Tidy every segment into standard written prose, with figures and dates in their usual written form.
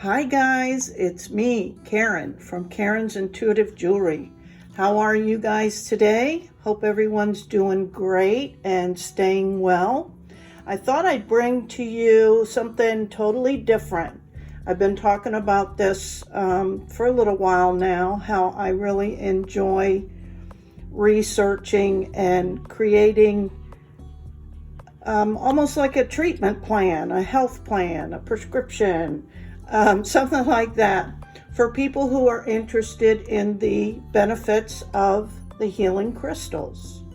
Hi guys, it's me, Karen, from Karen's Intuitive Jewelry. How are you guys today? Hope everyone's doing great and staying well. I thought I'd bring to you something totally different. I've been talking about this for a little while now, how I really enjoy researching and creating almost like a treatment plan, a health plan, a prescription, something like that for people who are interested in the benefits of the healing crystals.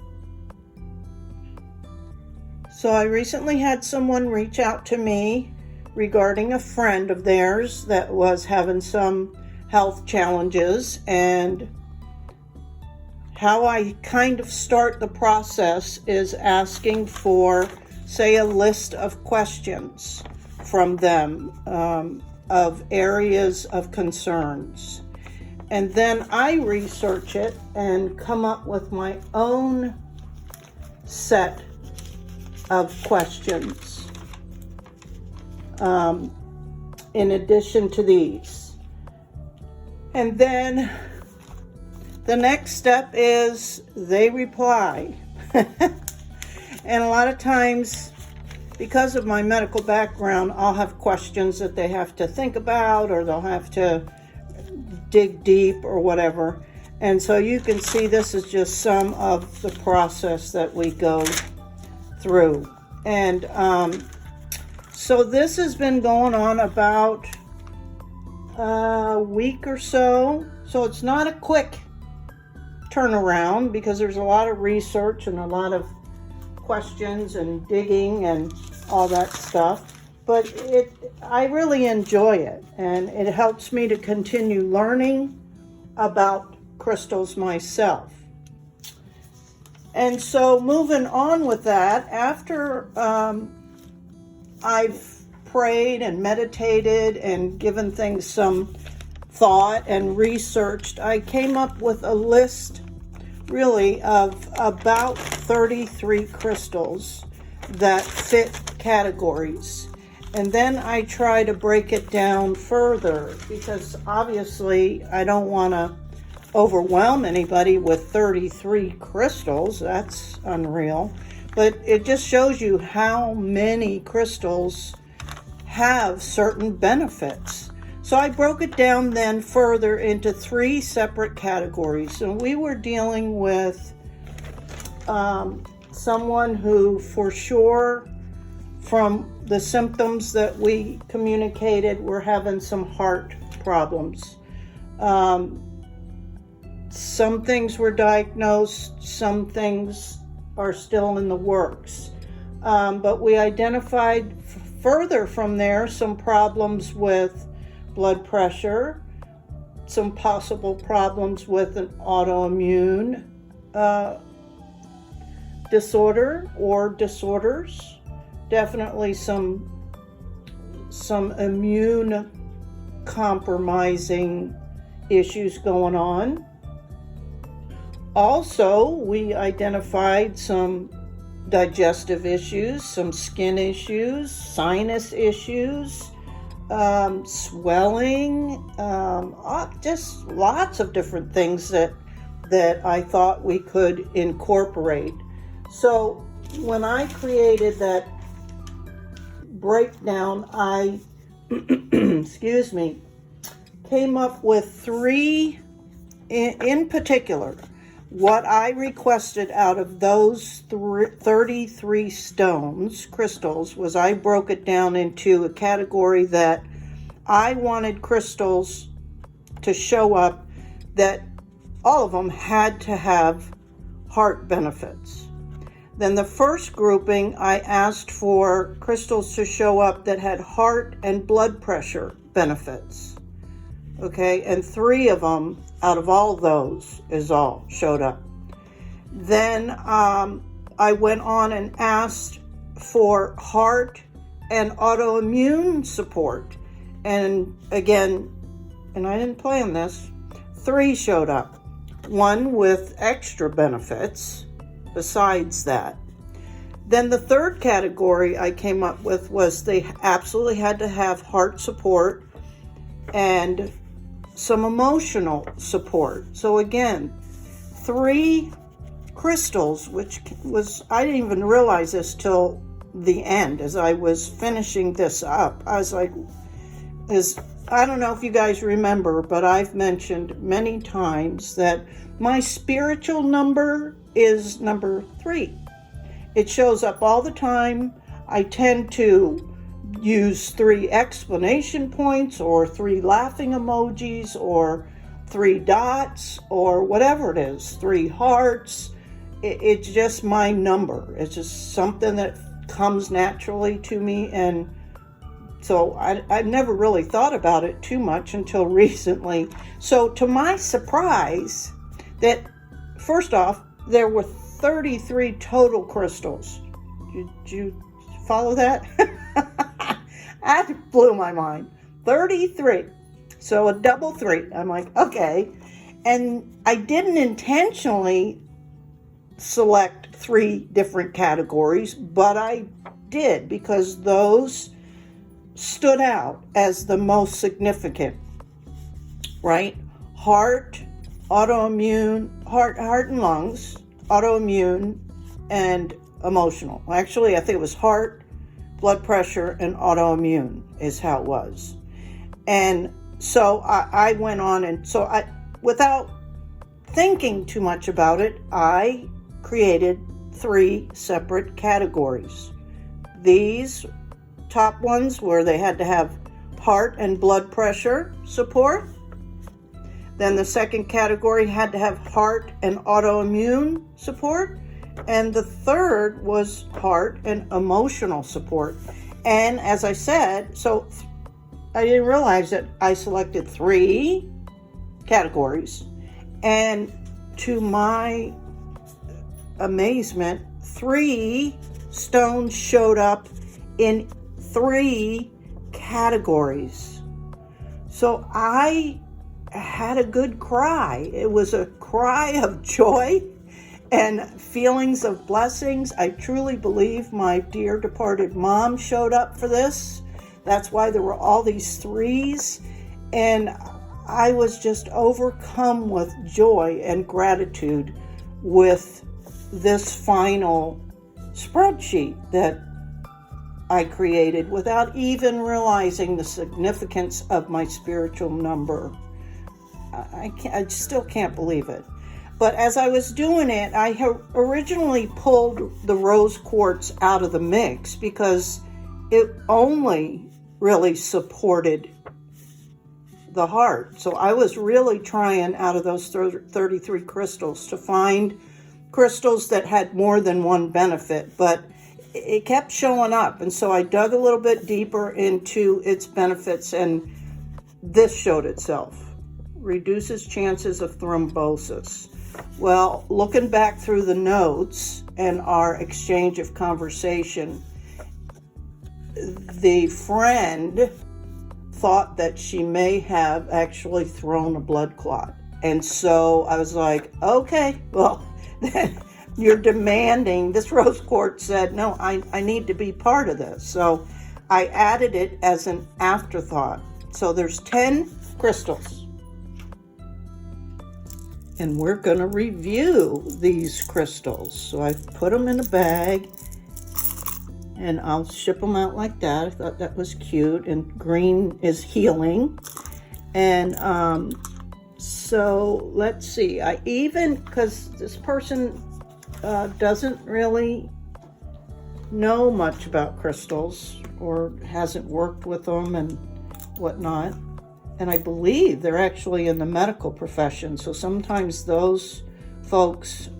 So I recently had someone reach out to me regarding a friend of theirs that was having some health challenges, and how I kind of start the process is asking for, say, a list of questions from them of areas of concerns. And then I research it and come up with my own set of questions in addition to these. And then the next step is they reply. And a lot of times, because of my medical background, I'll have questions that they have to think about, or they'll have to dig deep or whatever. And so you can see this is just some of the process that we go through. And so this has been going on about a week or so. So it's not a quick turnaround because there's a lot of research and a lot of questions and digging and all that stuff, but I really enjoy it, and it helps me to continue learning about crystals myself. And so moving on with that, after I've prayed and meditated and given things some thought and researched, I came up with a list really of about 33 crystals that fit categories. And then I try to break it down further because obviously I don't want to overwhelm anybody with 33 crystals. That's unreal. But it just shows you how many crystals have certain benefits. So I broke it down then further into 3 separate categories. And we were dealing with someone who, for sure, from the symptoms that we communicated, were having some heart problems. Some things were diagnosed, some things are still in the works. But we identified further from there some problems with blood pressure, some possible problems with an autoimmune disorder or disorders, definitely some immune compromising issues going on. Also, we identified some digestive issues, some skin issues, sinus issues, swelling, just lots of different things that I thought we could incorporate. So when I created that breakdown, I excuse me, came up with 3 in particular. What I requested out of those 33 crystals, was I broke it down into a category that I wanted crystals to show up that all of them had to have heart benefits. Then the first grouping, I asked for crystals to show up that had heart and blood pressure benefits. Okay, and 3 of them out of all those showed up. Then I went on and asked for heart and autoimmune support. And again, and I didn't plan this, 3 showed up. 1 with extra benefits besides that. Then the third category I came up with was they absolutely had to have heart support and some emotional support. So again, 3 crystals, which was, I didn't even realize this till the end as I was finishing this up. I was like, I don't know if you guys remember, but I've mentioned many times that my spiritual number is number 3. It shows up all the time. I tend to use 3 exclamation points or 3 laughing emojis or 3 dots or whatever it is, 3 hearts. It's just my number. It's just something that comes naturally to me, and so I've never really thought about it too much until recently. So to my surprise, that first off, there were 33 total crystals. Did you follow that? That blew my mind. 33. So a double 3. I'm like, okay. And I didn't intentionally select 3 different categories, but I did because those stood out as the most significant, right? Heart, autoimmune, heart and lungs, autoimmune, and emotional. Actually, I think it was heart, blood pressure, and autoimmune is how it was. And so I went on, and so without thinking too much about it, I created 3 separate categories. These top ones where they had to have heart and blood pressure support. Then the second category had to have heart and autoimmune support. And the third was heart and emotional support. And as I said, so I didn't realize that I selected 3 categories. And to my amazement, 3 stones showed up in 3 categories. So I had a good cry. It was a cry of joy and feelings of blessings. I truly believe my dear departed mom showed up for this. That's why there were all these 3s. And I was just overcome with joy and gratitude with this final spreadsheet that I created without even realizing the significance of my spiritual number. I still can't believe it. But as I was doing it, I originally pulled the rose quartz out of the mix because it only really supported the heart. So I was really trying out of those 33 crystals to find crystals that had more than one benefit, but it kept showing up. And so I dug a little bit deeper into its benefits, and this showed itself. Reduces chances of thrombosis. Well, looking back through the notes and our exchange of conversation, the friend thought that she may have actually thrown a blood clot. And so I was like, okay, well, then you're demanding. This rose quartz said, no, I need to be part of this. So I added it as an afterthought. So there's 10 crystals. And we're going to review these crystals. So I put them in a bag, and I'll ship them out like that. I thought that was cute. And green is healing. And so let's see. I even, because this person doesn't really know much about crystals or hasn't worked with them and whatnot. And I believe they're actually in the medical profession. So sometimes those folks,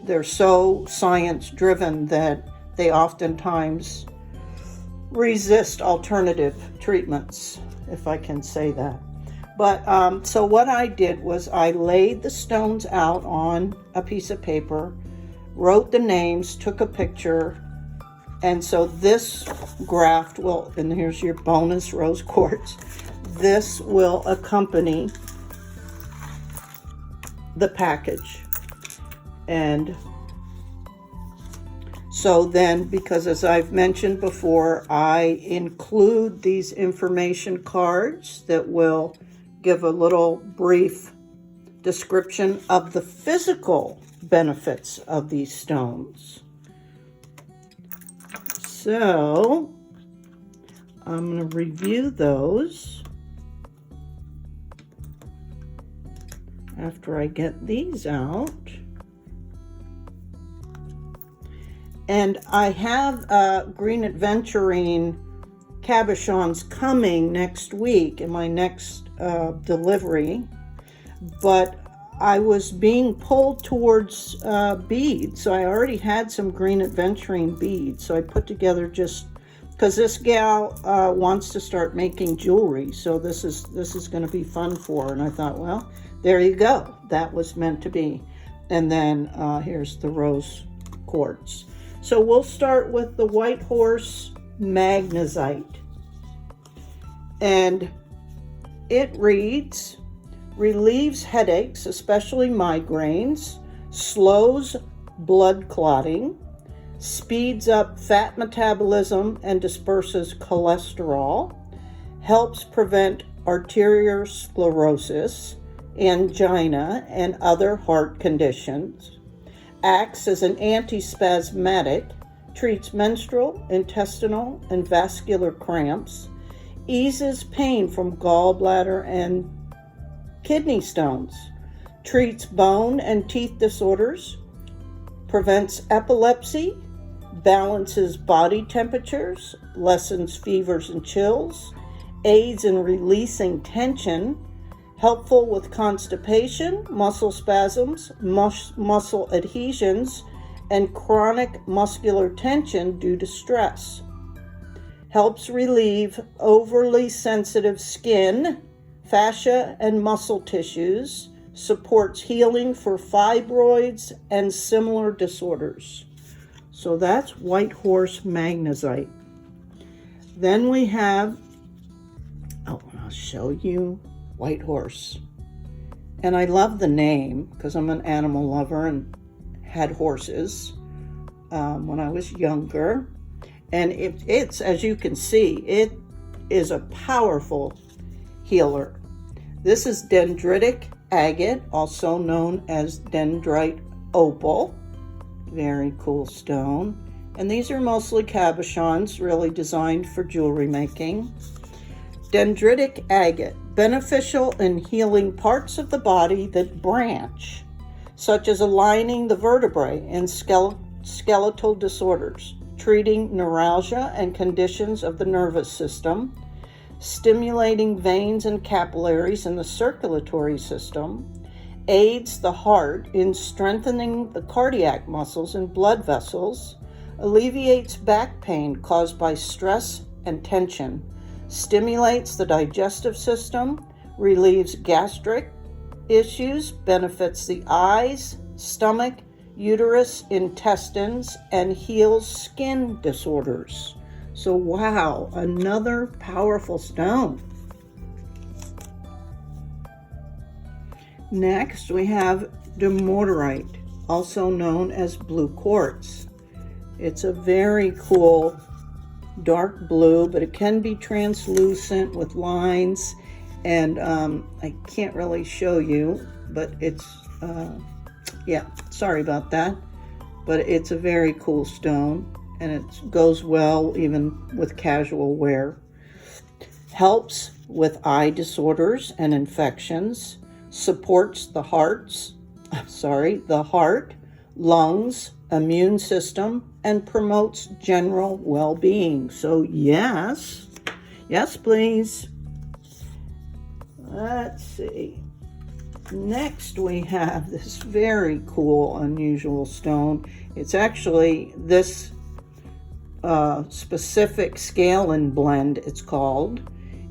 they're so science driven that they oftentimes resist alternative treatments, if I can say that. But so what I did was I laid the stones out on a piece of paper, wrote the names, took a picture. And so this graft will, and here's your bonus rose quartz, this will accompany the package. And So then, because as I've mentioned before, I include these information cards that will give a little brief description of the physical benefits of these stones. So I'm going to review those after I get these out. And I have green aventurine cabochons coming next week in my next delivery, but I was being pulled towards beads. So I already had some green aventurine beads. So I put together, just because this gal wants to start making jewelry. So this is going to be fun for her. And I thought, well, there you go. That was meant to be. And then here's the rose quartz. So we'll start with the White Horse Magnazite. And it reads, relieves headaches, especially migraines, slows blood clotting, speeds up fat metabolism and disperses cholesterol, helps prevent arteriosclerosis, angina, and other heart conditions, acts as an antispasmodic, treats menstrual, intestinal, and vascular cramps, eases pain from gallbladder and kidney stones, treats bone and teeth disorders, prevents epilepsy, balances body temperatures, lessens fevers and chills, aids in releasing tension, helpful with constipation, muscle spasms, muscle adhesions, and chronic muscular tension due to stress. Helps relieve overly sensitive skin, fascia, and muscle tissues. Supports healing for fibroids and similar disorders. So that's White Horse Magnazite. Then we have, I'll show you White Horse. And I love the name because I'm an animal lover and had horses when I was younger. And it's, as you can see, it is a powerful healer. This is Dendrite Agate, also known as Dendrite Opal. Very cool stone. And these are mostly cabochons, really designed for jewelry making. Dendrite Agate, beneficial in healing parts of the body that branch, such as aligning the vertebrae and skeletal disorders, treating neuralgia and conditions of the nervous system, stimulating veins and capillaries in the circulatory system, aids the heart in strengthening the cardiac muscles and blood vessels, alleviates back pain caused by stress and tension, stimulates the digestive system, relieves gastric issues, benefits the eyes, stomach, uterus, intestines, and heals skin disorders. So wow, another powerful stone. Next we have the Motorite, also known as blue quartz. It's a very cool dark blue, but it can be translucent with lines, and I can't really show you, but it's yeah, sorry about that, but it's a very cool stone, and it goes well even with casual wear. Helps with eye disorders and infections, supports the heart, lungs, immune system, and promotes general well-being. So yes, please. Let's see. Next we have this very cool, unusual stone. It's actually this specific scale and blend, it's called,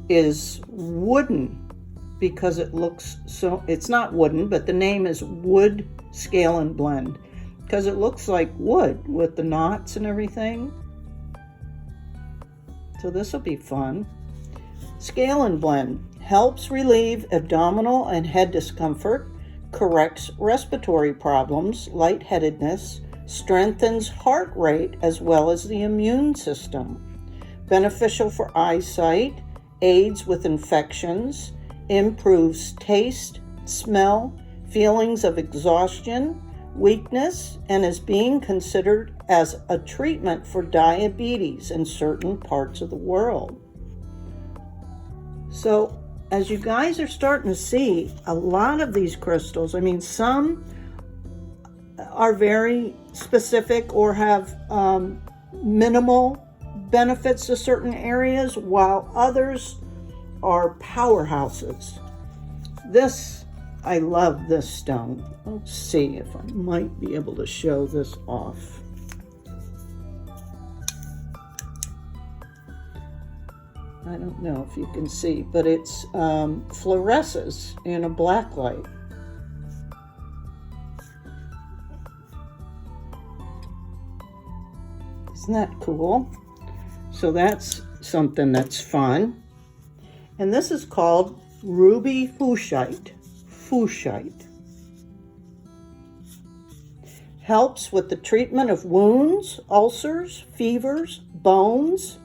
is wooden, because it looks so, it's not wooden, but the name is wood scale and blend, because it looks like wood with the knots and everything. So this will be fun. Scale and blend helps relieve abdominal and head discomfort, corrects respiratory problems, lightheadedness, strengthens heart rate as well as the immune system, beneficial for eyesight, aids with infections, improves taste, smell, feelings of exhaustion, weakness, and is being considered as a treatment for diabetes in certain parts of the world. So, as you guys are starting to see, a lot of these crystals, I mean, some are very specific or have minimal benefits to certain areas, while others are powerhouses. I love this stone. Let's see if I might be able to show this off. I don't know if you can see, but it's Fluoresces in a black light. Isn't that cool? So that's something that's fun. And this is called Ruby Fusete. Helps with the treatment of wounds, ulcers, fevers, bones,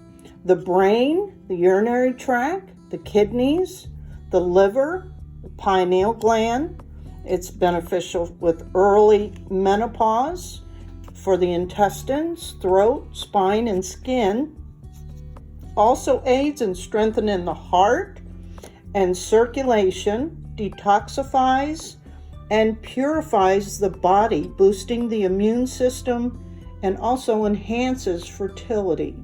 the brain, the urinary tract, the kidneys, the liver, the pineal gland. It's beneficial with early menopause, for the intestines, throat, spine, and skin. Also aids in strengthening the heart and circulation, detoxifies and purifies the body, boosting the immune system, and also enhances fertility.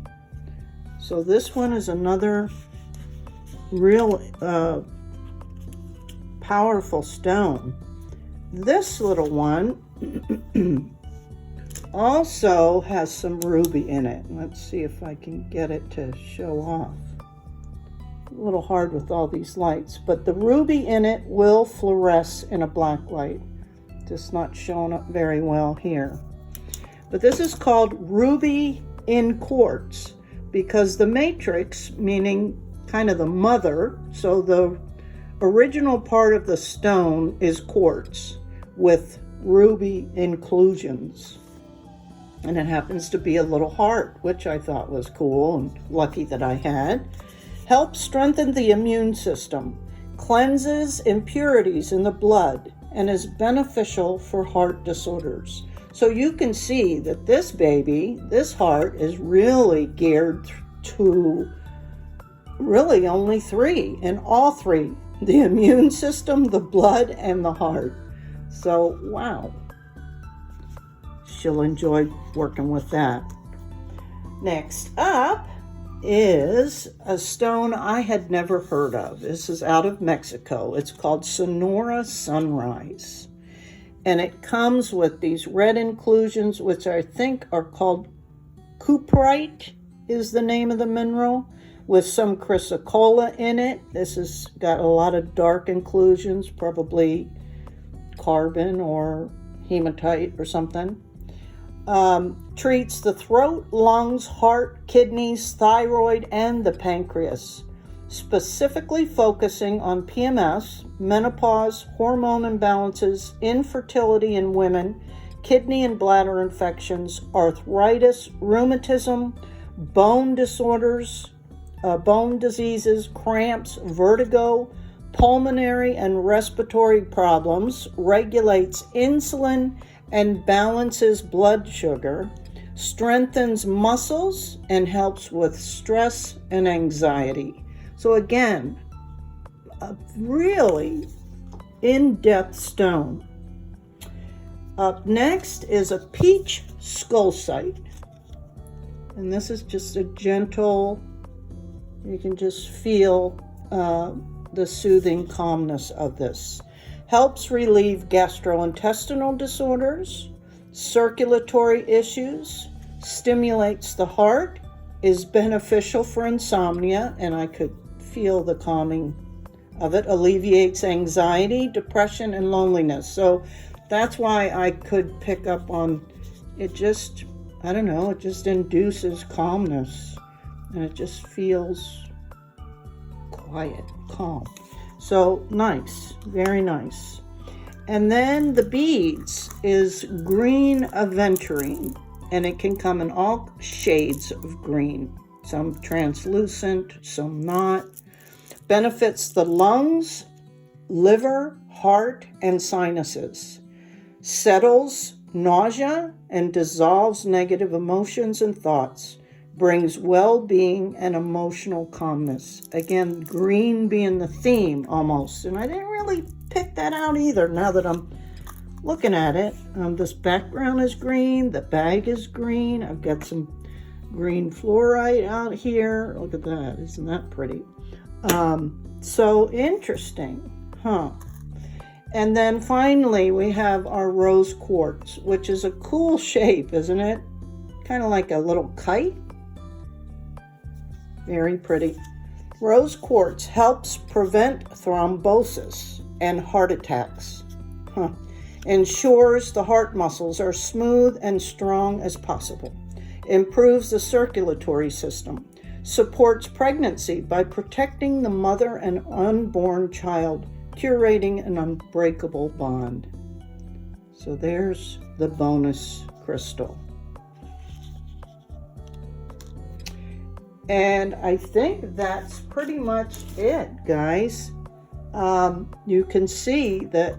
So this one is another real powerful stone. This little one also has some ruby in it. Let's see if I can get it to show off. A little hard with all these lights, but the ruby in it will fluoresce in a black light. Just not showing up very well here. But this is called ruby in quartz because the matrix, meaning kind of the mother, so the original part of the stone is quartz with ruby inclusions. And it happens to be a little heart, which I thought was cool and lucky that I had. Helps strengthen the immune system, cleanses impurities in the blood, and is beneficial for heart disorders. So you can see that this baby, this heart, is really geared to really only three, and all three: the immune system, the blood, and the heart. So, wow. She'll enjoy working with that. Next up is a stone I had never heard of. This is out of Mexico. It's called Sonora Sunrise. And it comes with these red inclusions, which I think are called cuprite is the name of the mineral, with some chrysocolla in it. This has got a lot of dark inclusions, probably carbon or hematite or something. Treats the throat, lungs, heart, kidneys, thyroid, and the pancreas, specifically focusing on PMS, menopause, hormone imbalances, infertility in women, kidney and bladder infections, arthritis, rheumatism, bone disorders, bone diseases, cramps, vertigo, pulmonary and respiratory problems, regulates insulin and balances blood sugar, strengthens muscles, and helps with stress and anxiety. So again, a really in-depth stone. Up next is a peach skullcite. And this is just a gentle, you can just feel the soothing calmness of this. Helps relieve gastrointestinal disorders, circulatory issues, stimulates the heart, is beneficial for insomnia, and I could feel the calming of it, alleviates anxiety, depression, and loneliness. So that's why I could pick up on it. Just, I don't know, it just induces calmness, and it just feels quiet, calm. So nice, very nice. And then the beads is green Aventurine, and it can come in all shades of green. Some translucent, some not. Benefits the lungs, liver, heart, and sinuses. Settles nausea and dissolves negative emotions and thoughts. Brings well-being and emotional calmness. Again, green being the theme almost. And I didn't really pick that out either now that I'm looking at it. This background is green. The bag is green. I've got some green fluorite out here. Look at that. Isn't that pretty? So interesting, huh? And then finally we have our rose quartz, which is a cool shape, isn't it? Kind of like a little kite. Very pretty. Rose quartz helps prevent thrombosis and heart attacks. Ensures the heart muscles are smooth and strong as possible. Improves the circulatory system. Supports pregnancy by protecting the mother and unborn child, curating an unbreakable bond. So there's the bonus crystal. And I think that's pretty much it, guys. You can see that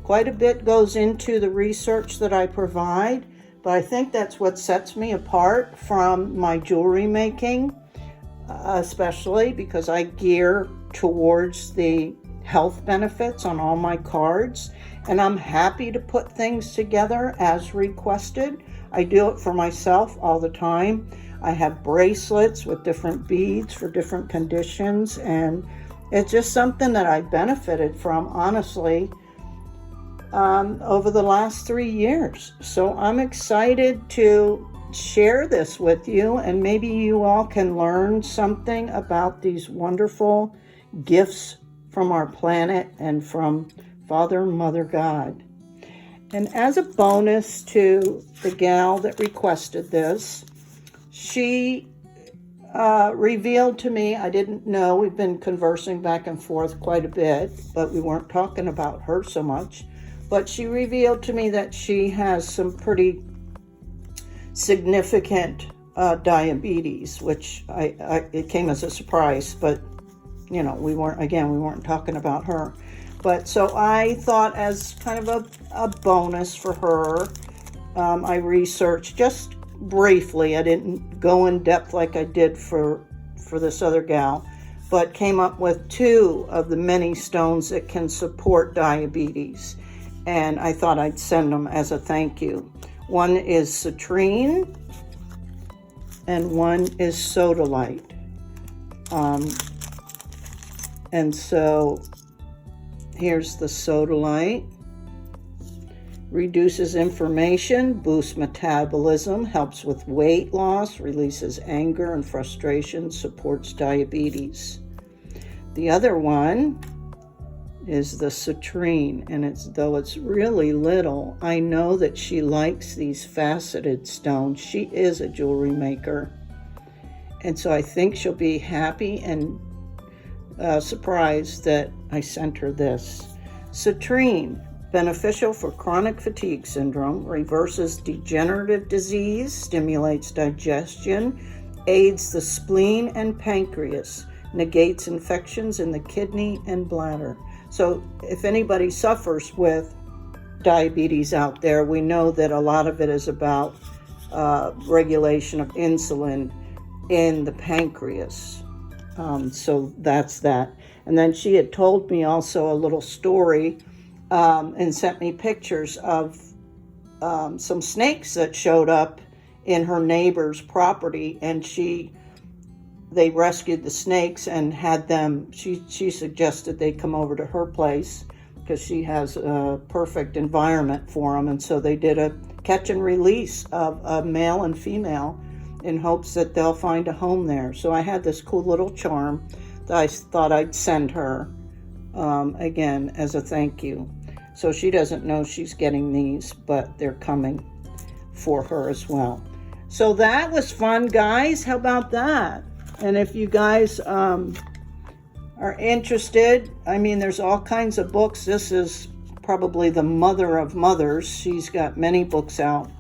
quite a bit goes into the research that I provide, but I think that's what sets me apart from my jewelry making, especially because I gear towards the health benefits on all my cards, and I'm happy to put things together as requested. I do it for myself all the time. I have bracelets with different beads for different conditions, and it's just something that I benefited from, honestly, over the last 3 years. So I'm excited to share this with you, and maybe you all can learn something about these wonderful gifts from our planet and from Father and Mother God. And as a bonus to the gal that requested this, she revealed to me, I didn't know, we've been conversing back and forth quite a bit, but we weren't talking about her so much, but she revealed to me that she has some pretty significant diabetes, which it came as a surprise, but you know, we weren't talking about her. But so I thought, as kind of a bonus for her, I researched just briefly. I didn't go in depth like I did for this other gal, but came up with 2 of the many stones that can support diabetes. And I thought I'd send them as a thank you. One is citrine, and one is sodalite. And so here's the sodalite. Reduces inflammation, boosts metabolism, helps with weight loss, releases anger and frustration, supports diabetes. The other one is the citrine, and though it's really little, I know that she likes these faceted stones. She is a jewelry maker, and so I think she'll be happy and surprised that I sent her this. Citrine, beneficial for chronic fatigue syndrome, reverses degenerative disease, stimulates digestion, aids the spleen and pancreas, negates infections in the kidney and bladder. So if anybody suffers with diabetes out there, we know that a lot of it is about regulation of insulin in the pancreas. So that's that. And then she had told me also a little story and sent me pictures of some snakes that showed up in her neighbor's property, and they rescued the snakes and had them, she suggested they come over to her place because she has a perfect environment for them. And so they did a catch and release of a male and female in hopes that they'll find a home there. So I had this cool little charm that I thought I'd send her again as a thank you. So she doesn't know she's getting these, but they're coming for her as well. So that was fun, guys. How about that? And if you guys are interested, I mean, there's all kinds of books. This is probably the mother of mothers. She's got many books out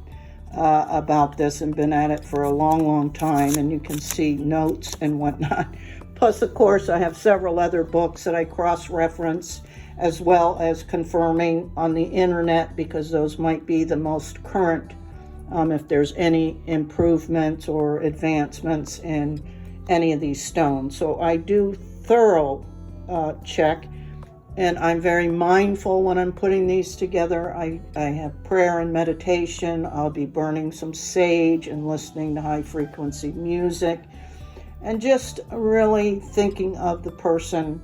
about this and been at it for a long, long time, and you can see notes and whatnot. Plus, of course, I have several other books that I cross-reference, as well as confirming on the internet, because those might be the most current if there's any improvements or advancements in any of these stones. So I do thorough check, and I'm very mindful when I'm putting these together. I have prayer and meditation. I'll be burning some sage and listening to high frequency music, and just really thinking of the person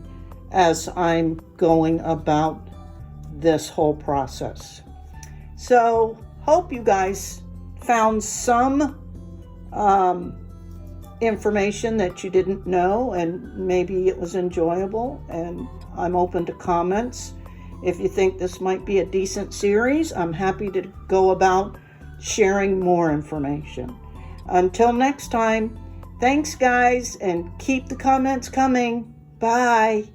as I'm going about this whole process. So hope you guys found some information that you didn't know, and maybe it was enjoyable, and I'm open to comments. If you think this might be a decent series, I'm happy to go about sharing more information. Until next time, thanks guys, and keep the comments coming. Bye.